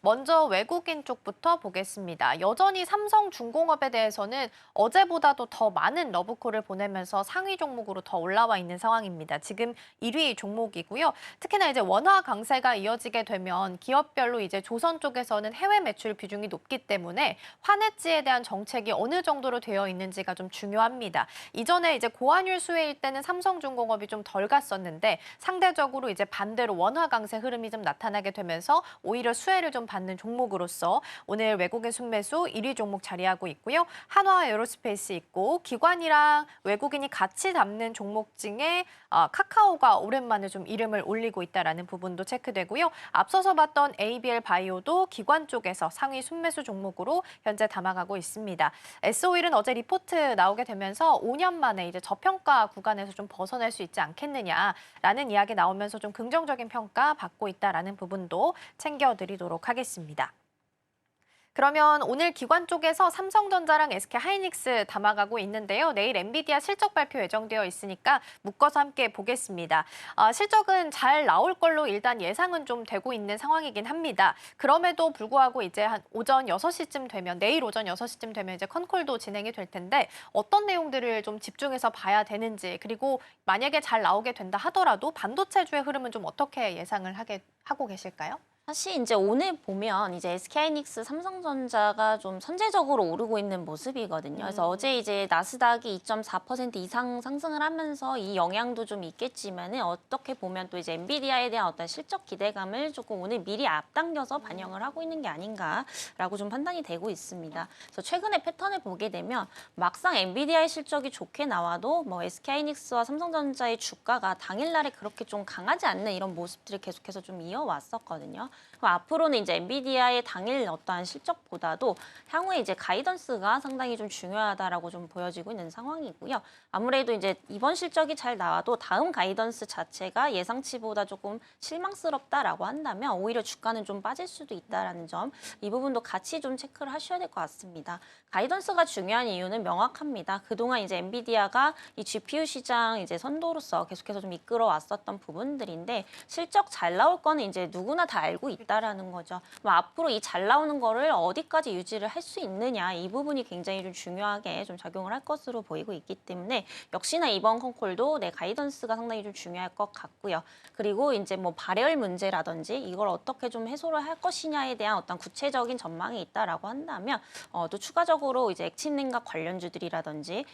먼저 외국인 쪽부터 보겠습니다. 여전히 삼성중공업에 대해서는 어제보다도 더 많은 러브콜을 보내면서 상위 종목으로 더 올라와 있는 상황입니다. 지금 1위 종목이고요. 특히나 이제 원화 강세가 이어지게 되면 기업별로 이제 조선 쪽에서는 해외 매출 비중이 높기 때문에 환해지에 대한 정책이 어느 정도로 되어 있는지가 좀 중요합니다. 이전에 이제 고환율 수혜일 때는 삼성중공업이 좀 덜 갔었는데 상대적으로 이제 반대로 원화 강세 흐름이 좀 나타나게 되면서 오히려 수혜를 좀 받는 종목으로서 오늘 외국인 순매수 1위 종목 자리하고 있고요. 한화 에어로스페이스 있고 기관이랑 외국인이 같이 담는 종목 중에 카카오가 오랜만에 좀 이름을 올리고 있다라는 부분도 체크되고요. 앞서서 봤던 ABL 바이오도 기관 쪽에서 상위 순매수 종목으로 현재 담아가고 있습니다. S-오일은 어제 리포트 나오게 되면서 5년 만에 이제 저평가 구간에서 좀 벗어날 수 있지 않겠느냐라는 이야기 나오면서 좀 긍정적인 평가 받고 있다라는 부분도 챙겨드리도록 하겠습니다. 그러면 오늘 기관 쪽에서 삼성전자랑 SK하이닉스 담아가고 있는데요. 내일 엔비디아 실적 발표 예정되어 있으니까 묶어서 함께 보겠습니다. 실적은 잘 나올 걸로 일단 예상은 좀 되고 있는 상황이긴 합니다. 그럼에도 불구하고 이제 한 오전 6시쯤 되면 내일 오전 6시쯤 되면 이제 컨콜도 진행이 될 텐데 어떤 내용들을 좀 집중해서 봐야 되는지 그리고 만약에 잘 나오게 된다 하더라도 반도체주의 흐름은 좀 어떻게 예상을 하고 계실까요? 사실 이제 오늘 보면 이제 SK하이닉스, 삼성전자가 좀 선제적으로 오르고 있는 모습이거든요. 그래서 어제 이제 나스닥이 2.4% 이상 상승을 하면서 이 영향도 좀 있겠지만은 어떻게 보면 또 이제 엔비디아에 대한 어떤 실적 기대감을 조금 오늘 미리 앞당겨서 반영을 하고 있는 게 아닌가라고 좀 판단이 되고 있습니다. 그래서 최근의 패턴을 보게 되면 막상 엔비디아의 실적이 좋게 나와도 뭐 SK하이닉스와 삼성전자의 주가가 당일날에 그렇게 좀 강하지 않는 이런 모습들을 계속해서 좀 이어왔었거든요. 그럼 앞으로는 이제 엔비디아의 당일 어떠한 실적보다도 향후에 이제 가이던스가 상당히 좀 중요하다라고 좀 보여지고 있는 상황이고요. 아무래도 이제 이번 실적이 잘 나와도 다음 가이던스 자체가 예상치보다 조금 실망스럽다라고 한다면 오히려 주가는 좀 빠질 수도 있다라는 점, 이 부분도 같이 좀 체크를 하셔야 될 것 같습니다. 가이던스가 중요한 이유는 명확합니다. 그동안 이제 엔비디아가 이 GPU 시장 이제 선도로서 계속해서 좀 이끌어 왔었던 부분들인데 실적 잘 나올 거는 이제 누구나 다 알고 있다라는 거죠. 그럼 앞으로 이 잘 나오는 거를 어디까지 유지를 할 수 있느냐, 이 부분이 굉장히 좀 중요하게 좀 작용을 할 것으로 보이고 있기 때문에 역시나 이번 컨콜도 내 가이던스가 상당히 좀 중요할 것 같고요. 그리고 이제 뭐 발열 문제라든지 이걸 어떻게 좀 해소를 할 것이냐에 대한 어떤 구체적인 전망이 있다라고 한다면 또 추가적으로 이제 액침냉각 관련주들이라든지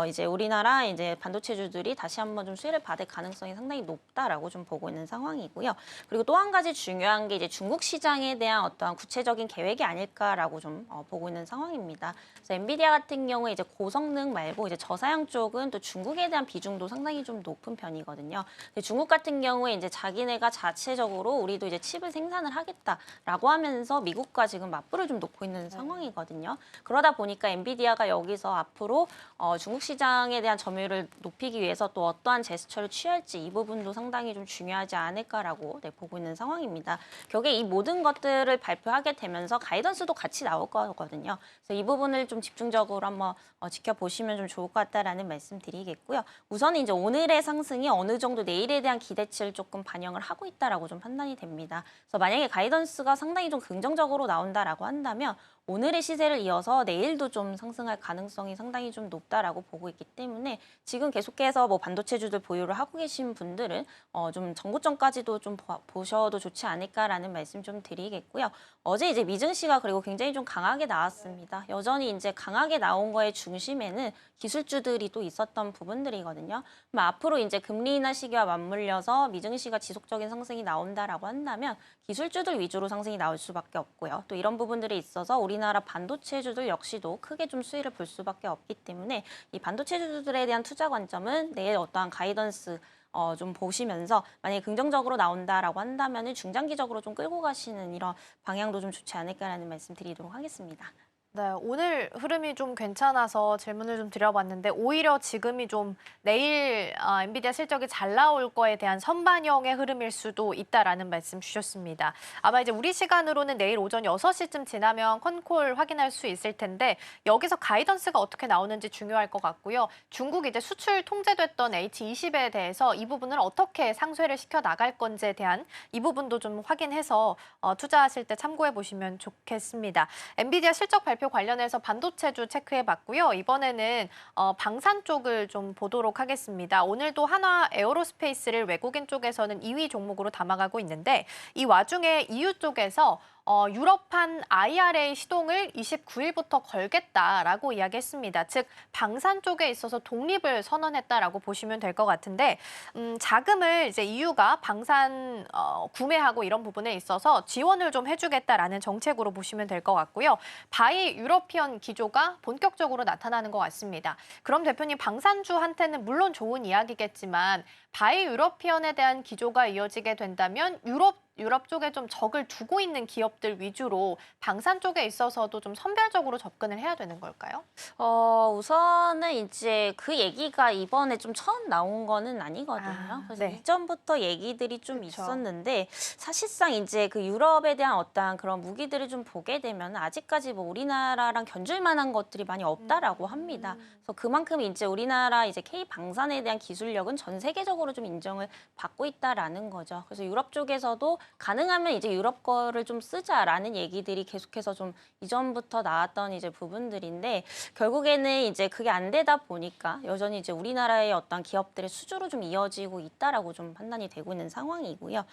이제 우리나라 이제 반도체주들이 다시 한번 좀 수혜를 받을 가능성이 상당히 높다라고 좀 보고 있는 상황이고요. 그리고 또 한 가지 중요한 게 이제 중국 시장에 대한 어떠한 구체적인 계획이 아닐까라고 좀 보고 있는 상황입니다. 그래서 엔비디아 같은 경우에 이제 고성능 말고 이제 저사양 쪽은 또 중국에 대한 비중도 상당히 좀 높은 편이거든요. 근데 중국 같은 경우에 이제 자기네가 자체적으로 우리도 이제 칩을 생산을 하겠다라고 하면서 미국과 지금 맞불을 좀 놓고 있는 상황이거든요. 그러다 보니까 엔비디아가 여기서 앞으로 중국 시장에 대한 점유율을 높이기 위해서 또 어떠한 제스처를 취할지 이 부분도 상당히 좀 중요하지 않을까라고 보고 있는 상황입니다. 결국에 이 모든 것들을 발표하게 되면서 가이던스도 같이 나올 거거든요. 그래서 이 부분을 좀 집중적으로 한번 지켜보시면 좀 좋을 것 같다라는 말씀 드리겠고요. 우선 이제 오늘의 상승이 어느 정도 내일에 대한 기대치를 조금 반영을 하고 있다라고 좀 판단이 됩니다. 그래서 만약에 가이던스가 상당히 좀 긍정적으로 나온다라고 한다면 오늘의 시세를 이어서 내일도 좀 상승할 가능성이 상당히 좀 높다라고 보고 있기 때문에 지금 계속해서 뭐 반도체주들 보유를 하고 계신 분들은 좀 전고점까지도 좀 보셔도 좋지 않을까라는 말씀 좀 드리겠고요. 어제 이제 미증시가 그리고 굉장히 좀 강하게 나왔습니다. 여전히 이제 강하게 나온 거의 중심에는 기술주들이 또 있었던 부분들이거든요. 그럼 앞으로 이제 금리 인하 시기와 맞물려서 미증시가 지속적인 상승이 나온다라고 한다면 기술주들 위주로 상승이 나올 수밖에 없고요. 또 이런 부분들이 있어서 우리나라 반도체주들 역시도 크게 좀 수혜를 볼 수밖에 없기 때문에 이 반도체주들에 대한 투자 관점은 내일 어떠한 가이던스 좀 보시면서 만약에 긍정적으로 나온다라고 한다면 중장기적으로 좀 끌고 가시는 이런 방향도 좀 좋지 않을까라는 말씀 드리도록 하겠습니다. 네, 오늘 흐름이 좀 괜찮아서 질문을 좀 드려봤는데 오히려 지금이 좀 내일 엔비디아 실적이 잘 나올 거에 대한 선반영의 흐름일 수도 있다라는 말씀 주셨습니다. 아마 이제 우리 시간으로는 내일 오전 6시쯤 지나면 컨콜 확인할 수 있을 텐데 여기서 가이던스가 어떻게 나오는지 중요할 것 같고요. 중국 이제 수출 통제됐던 H20에 대해서 이 부분을 어떻게 상쇄를 시켜 나갈 건지에 대한 이 부분도 좀 확인해서 투자하실 때 참고해 보시면 좋겠습니다. 엔비디아 실적 발표 관련해서 반도체주 체크해봤고요. 이번에는 방산 쪽을 좀 보도록 하겠습니다. 오늘도 한화 에어로스페이스를 외국인 쪽에서는 2위 종목으로 담아가고 있는데 이 와중에 EU 쪽에서 유럽판 IRA 시동을 29일부터 걸겠다라고 이야기했습니다. 즉 방산 쪽에 있어서 독립을 선언했다라고 보시면 될 것 같은데 자금을 이제 EU가 방산 구매하고 이런 부분에 있어서 지원을 좀 해주겠다라는 정책으로 보시면 될 것 같고요. 바이 유러피언 기조가 본격적으로 나타나는 것 같습니다. 그럼 대표님 방산주한테는 물론 좋은 이야기겠지만 바이 유러피언에 대한 기조가 이어지게 된다면 유럽 쪽에 좀 적을 두고 있는 기업들 위주로 방산 쪽에 있어서도 좀 선별적으로 접근을 해야 되는 걸까요? 우선은 이제 그 얘기가 이번에 좀 처음 나온 거는 아니거든요. 그래서 네. 이전부터 얘기들이 좀 그쵸. 있었는데 사실상 이제 그 유럽에 대한 어떤 그런 무기들을 좀 보게 되면 아직까지 뭐 우리나라랑 견줄 만한 것들이 많이 없다라고 합니다. 그래서 그만큼 이제 우리나라 이제 K 방산에 대한 기술력은 전 세계적으로 좀 인정을 받고 있다라는 거죠. 그래서 유럽 쪽에서도 가능하면 이제 유럽 거를 좀 쓰자라는 얘기들이 계속해서 좀 이전부터 나왔던 이제 부분들인데 결국에는 이제 그게 안 되다 보니까 여전히 이제 우리나라의 어떤 기업들의 수주로 좀 이어지고 있다라고 좀 판단이 되고 있는 상황이고요.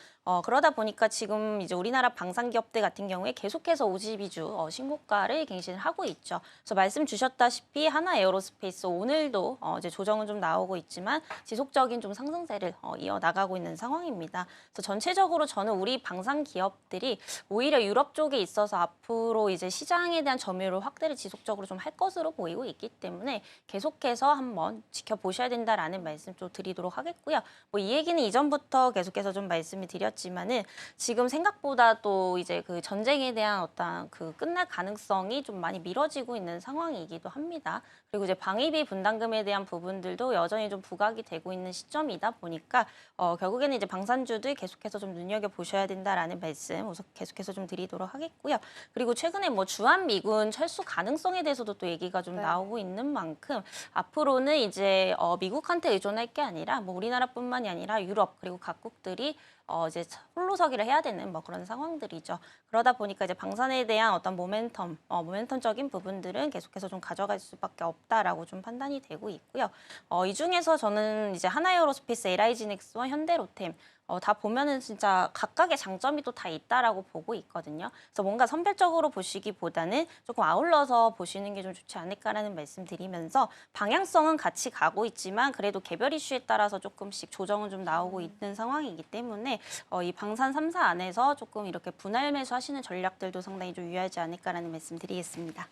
그러다 보니까 지금 이제 우리나라 방산 기업들 같은 경우에 계속해서 52주 신고가를 갱신을 하고 있죠. 그래서 말씀 주셨다시피 하나 에어로스페이스 오늘도 이제 조정은 좀 나오고 있지만 지속적인 좀 상승세를 이어 나가고 있는 상황입니다. 그래서 전체적으로 저는 우리 방산 기업들이 오히려 유럽 쪽에 있어서 앞으로 이제 시장에 대한 점유율 확대를 지속적으로 좀 할 것으로 보이고 있기 때문에 계속해서 한번 지켜보셔야 된다라는 말씀 좀 드리도록 하겠고요. 뭐 이 얘기는 이전부터 계속해서 좀 말씀을 드렸지만은 지금 생각보다 또 이제 그 전쟁에 대한 어떤 그 끝날 가능성이 좀 많이 미뤄지고 있는 상황이기도 합니다. 그리고 이제 방위비 분담금에 대한 부분들도 여전히 좀 부각이 되고 있는 시점이다 보니까 결국에는 이제 방산주들 계속해서 좀 눈여겨 보셔야 된다라는 말씀 우선 계속해서 좀 드리도록 하겠고요. 그리고 최근에 뭐 주한 미군 철수 가능성에 대해서도 또 얘기가 좀 네. 나오고 있는 만큼 앞으로는 이제 미국한테 의존할 게 아니라 뭐 우리나라뿐만이 아니라 유럽 그리고 각국들이 이제 홀로서기를 해야 되는 뭐 그런 상황들이죠. 그러다 보니까 이제 방산에 대한 어떤 모멘텀적인 부분들은 계속해서 좀 가져갈 수밖에 없다라고 좀 판단이 되고 있고요. 이 중에서 저는 이제 하나에어로스페이스, LI지닉스와 현대로템 다 보면은 진짜 각각의 장점이 또 다 있다라고 보고 있거든요. 그래서 뭔가 선별적으로 보시기보다는 조금 아울러서 보시는 게 좀 좋지 않을까라는 말씀드리면서 방향성은 같이 가고 있지만 그래도 개별 이슈에 따라서 조금씩 조정은 좀 나오고 있는 상황이기 때문에 이 방산 3사 안에서 조금 이렇게 분할 매수하시는 전략들도 상당히 좀 유효하지 않을까라는 말씀드리겠습니다.